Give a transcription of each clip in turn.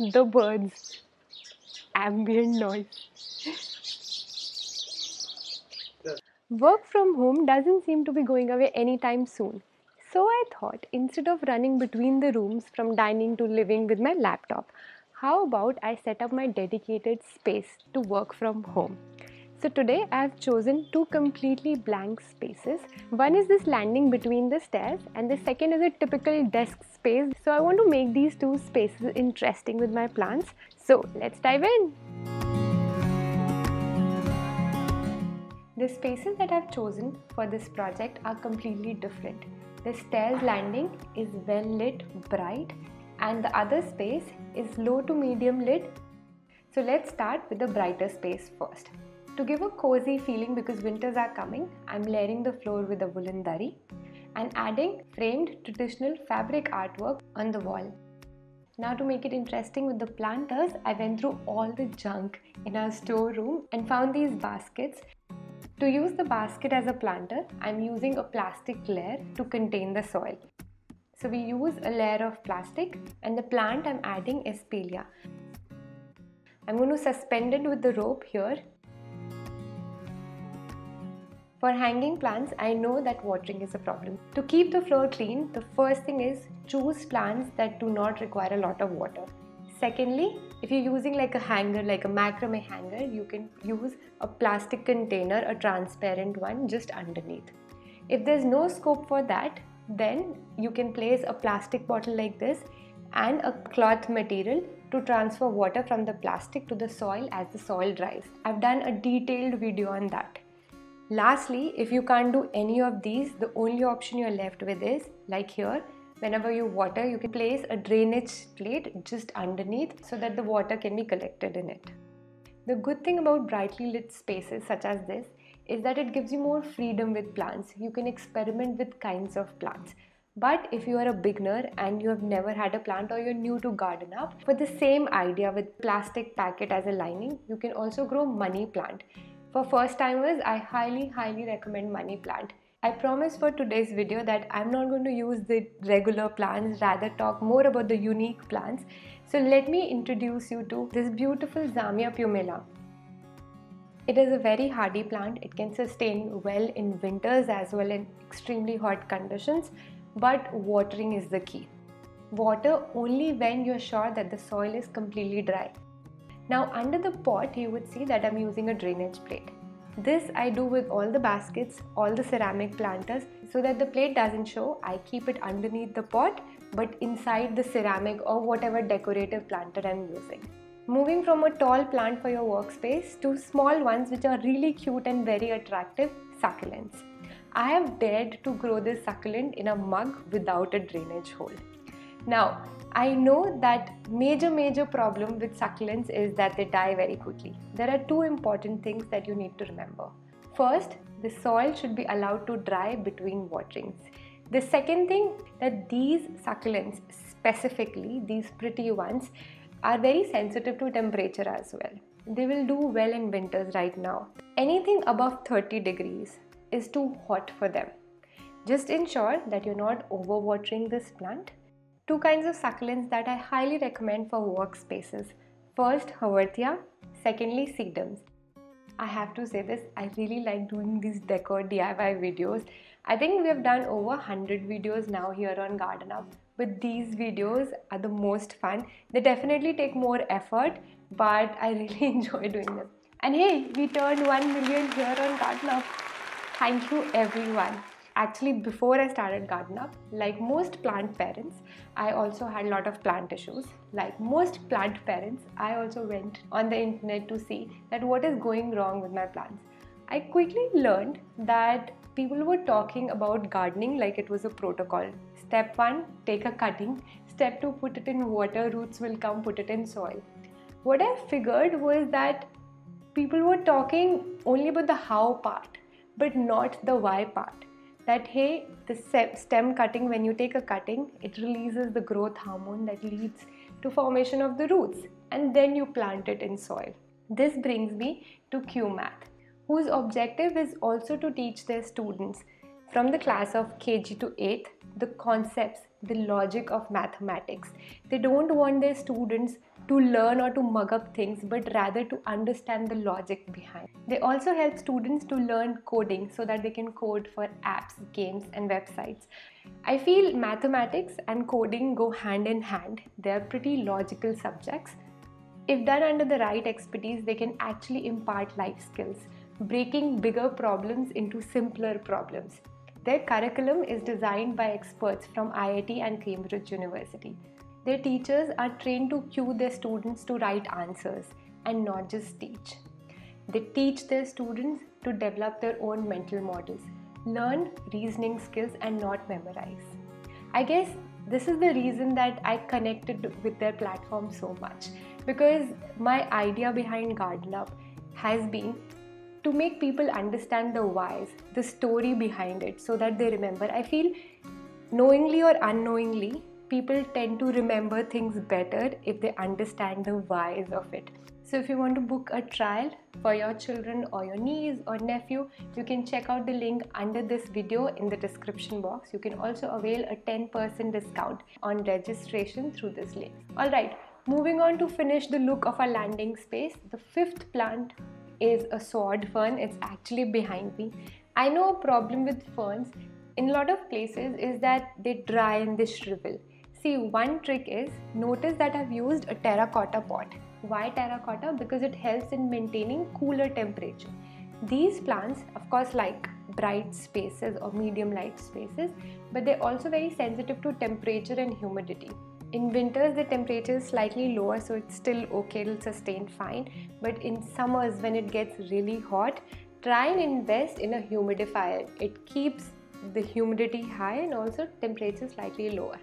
The birds. Ambient noise. Work from home doesn't seem to be going away anytime soon. So I thought, instead of running between the rooms from dining to living with my laptop, how about I set up my dedicated space to work from home? So today I have chosen two completely blank spaces. One is this landing between the stairs and the second is a typical desk space. So I want to make these two spaces interesting with my plants. So let's dive in. The spaces that I've chosen for this project are completely different. The stairs landing is well lit, bright, and the other space is low to medium lit. So let's start with the brighter space first. To give a cozy feeling because winters are coming, I'm layering the floor with a woolen dari and adding framed traditional fabric artwork on the wall. Now to make it interesting with the planters, I went through all the junk in our storeroom and found these baskets. To use the basket as a planter, I'm using a plastic layer to contain the soil. So we use a layer of plastic and the plant I'm adding is Pelia. I'm going to suspend it with the rope here. For hanging plants, I know that watering is a problem. To keep the floor clean, the first thing is choose plants that do not require a lot of water. Secondly, if you're using like a hanger, like a macrame hanger, you can use a plastic container, a transparent one just underneath. If there's no scope for that, then you can place a plastic bottle like this and a cloth material to transfer water from the plastic to the soil as the soil dries. I've done a detailed video on that. Lastly, if you can't do any of these, the only option you're left with is, like here, whenever you water, you can place a drainage plate just underneath so that the water can be collected in it. The good thing about brightly lit spaces such as this is that it gives you more freedom with plants. You can experiment with kinds of plants. But if you are a beginner and you have never had a plant or you're new to garden up, for the same idea with plastic packet as a lining, you can also grow money plant. For first timers, I highly recommend money plant. I promise for today's video that I'm not going to use the regular plants, rather talk more about the unique plants. So let me introduce you to this beautiful Zamia pumila. It is a very hardy plant. It can sustain well in winters as well in extremely hot conditions, but watering is the key. Water only when you're sure that the soil is completely dry. Now under the pot, you would see that I'm using a drainage plate. This I do with all the baskets, all the ceramic planters, so that the plate doesn't show. I keep it underneath the pot, but inside the ceramic or whatever decorative planter I'm using. Moving from a tall plant for your workspace to small ones which are really cute and very attractive, succulents. I have dared to grow this succulent in a mug without a drainage hole. Now, I know that major problem with succulents is that they die very quickly. There are two important things that you need to remember. First, the soil should be allowed to dry between waterings. The second thing, that these succulents, specifically these pretty ones, are very sensitive to temperature as well. They will do well in winters right now. Anything above 30 degrees is too hot for them. Just ensure that you're not overwatering this plant. Two kinds of succulents that I highly recommend for workspaces. First, Havartia. Secondly, sedums. I have to say this, I really like doing these decor DIY videos. I think we have done over 100 videos now here on Garden Up, but these videos are the most fun. They definitely take more effort, but I really enjoy doing them. And hey, we turned 1 million here on Garden Up. Thank you everyone. Actually, before I started Garden Up, like most plant parents, I also had a lot of plant issues. Like most plant parents, I also went on the internet to see that what is going wrong with my plants. I quickly learned that people were talking about gardening like it was a protocol. Step 1, take a cutting. Step 2, put it in water, roots will come, put it in soil. What I figured was that people were talking only about the how part, but not the why part. That hey, the stem cutting, when you take a cutting, it releases the growth hormone that leads to formation of the roots, and then you plant it in soil. This brings me to QMath, whose objective is also to teach their students from the class of KG to 8th the concepts the logic of mathematics. They don't want their students to learn or to mug up things, but rather to understand the logic behind. They also help students to learn coding so that they can code for apps, games, and websites. I feel mathematics and coding go hand in hand. They are pretty logical subjects. If done under the right expertise, they can actually impart life skills, breaking bigger problems into simpler problems. Their curriculum is designed by experts from IIT and Cambridge University. Their teachers are trained to cue their students to write answers and not just teach. They teach their students to develop their own mental models, learn reasoning skills and not memorize. I guess this is the reason that I connected with their platform so much, because my idea behind Garden Up has been to make people understand the whys, the story behind it, so that they remember. I feel knowingly or unknowingly, people tend to remember things better if they understand the whys of it. So if you want to book a trial for your children or your niece or nephew, you can check out the link under this video in the description box. You can also avail a 10% discount on registration through this link. Alright, moving on to finish the look of our landing space. The fifth plant is a sword fern. It's actually behind me. I know a problem with ferns in a lot of places is that they dry and they shrivel. See, one trick is, notice that I've used a terracotta pot. Why terracotta? Because it helps in maintaining cooler temperature. These plants, of course, like bright spaces or medium light spaces, but they're also very sensitive to temperature and humidity. In winters, the temperature is slightly lower, so it's still okay, it'll sustain fine. But in summers, when it gets really hot, try and invest in a humidifier. It keeps the humidity high and also temperature slightly lower.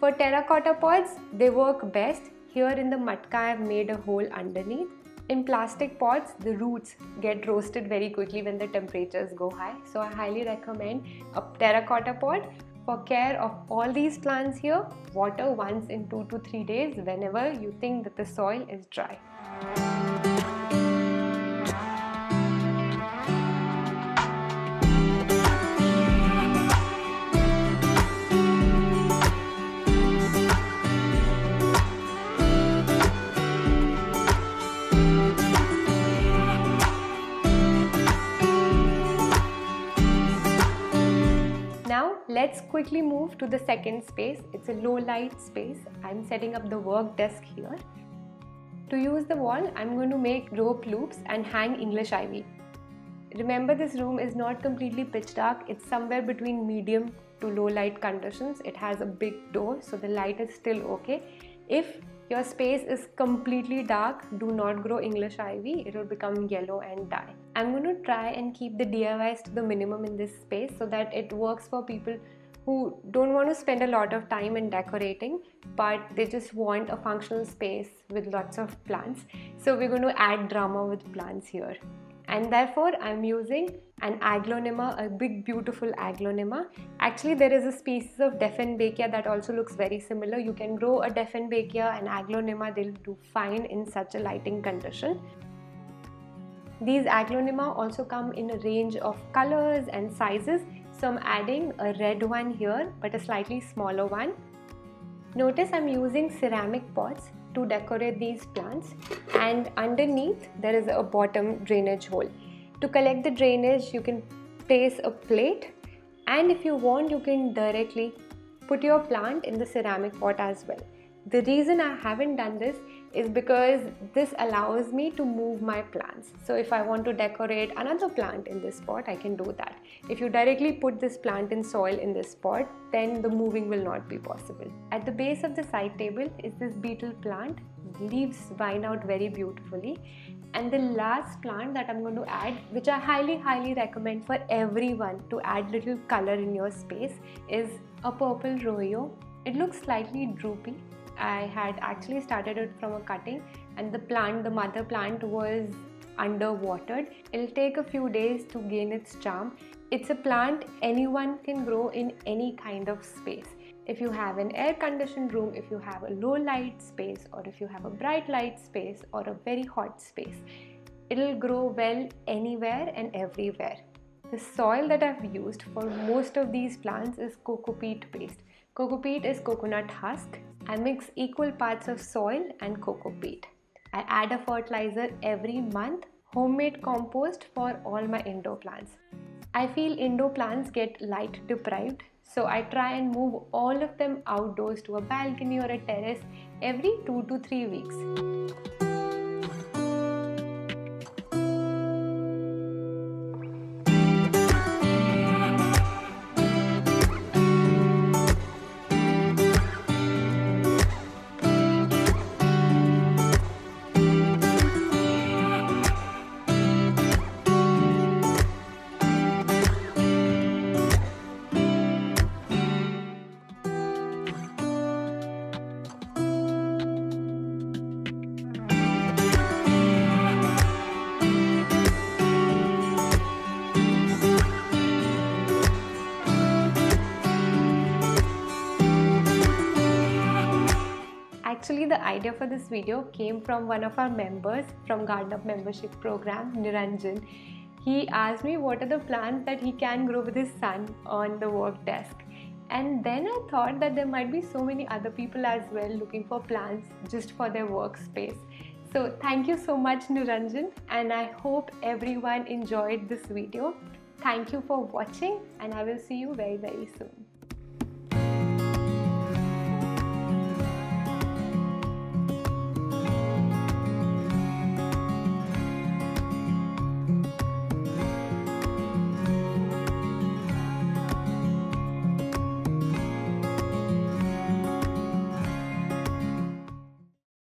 For terracotta pots, they work best. Here in the matka, I've made a hole underneath. In plastic pots, the roots get roasted very quickly when the temperatures go high. So I highly recommend a terracotta pot. For care of all these plants here, water once in 2 to 3 days whenever you think that the soil is dry. Now let's quickly move to the second space. It's a low light space. I'm setting up the work desk here. To use the wall, I'm going to make rope loops and hang English ivy. Remember, this room is not completely pitch dark. It's somewhere between medium to low light conditions. It has a big door, so the light is still okay. If your space is completely dark, do not grow English ivy. It will become yellow and die. I'm going to try and keep the DIYs to the minimum in this space so that it works for people who don't want to spend a lot of time in decorating, but they just want a functional space with lots of plants. So we're going to add drama with plants here. And therefore I'm using an aglaonema, a big beautiful aglaonema. Actually, there is a species of Dieffenbachia that also looks very similar. You can grow a Dieffenbachia and aglaonema, they'll do fine in such a lighting condition. These aglaonema also come in a range of colors and sizes. So I'm adding a red one here, but a slightly smaller one. Notice I'm using ceramic pots to decorate these plants, and underneath there is a bottom drainage hole. To collect the drainage, you can place a plate, and if you want, you can directly put your plant in the ceramic pot as well. The reason I haven't done this is because this allows me to move my plants. So if I want to decorate another plant in this pot, I can do that. If you directly put this plant in soil in this pot, then the moving will not be possible. At the base of the side table is this beetle plant. Leaves vine out very beautifully. And the last plant that I'm going to add, which I highly recommend for everyone to add little color in your space, is a purple royo. It looks slightly droopy. I had actually started it from a cutting, and the mother plant was underwatered. It'll take a few days to gain its charm. It's a plant anyone can grow in any kind of space. If you have an air-conditioned room, if you have a low light space, or if you have a bright light space or a very hot space, it'll grow well anywhere and everywhere. The soil that I've used for most of these plants is coco peat paste. Coco peat is coconut husk. I mix equal parts of soil and coco peat. I add a fertilizer every month, homemade compost for all my indoor plants. I feel indoor plants get light deprived, so I try and move all of them outdoors to a balcony or a terrace every 2 to 3 weeks. Actually, the idea for this video came from one of our members from Garden Up membership program, Niranjan. He asked me what are the plants that he can grow with his son on the work desk. And then I thought that there might be so many other people as well looking for plants just for their workspace. So thank you so much, Niranjan, and I hope everyone enjoyed this video. Thank you for watching, and I will see you very, very soon.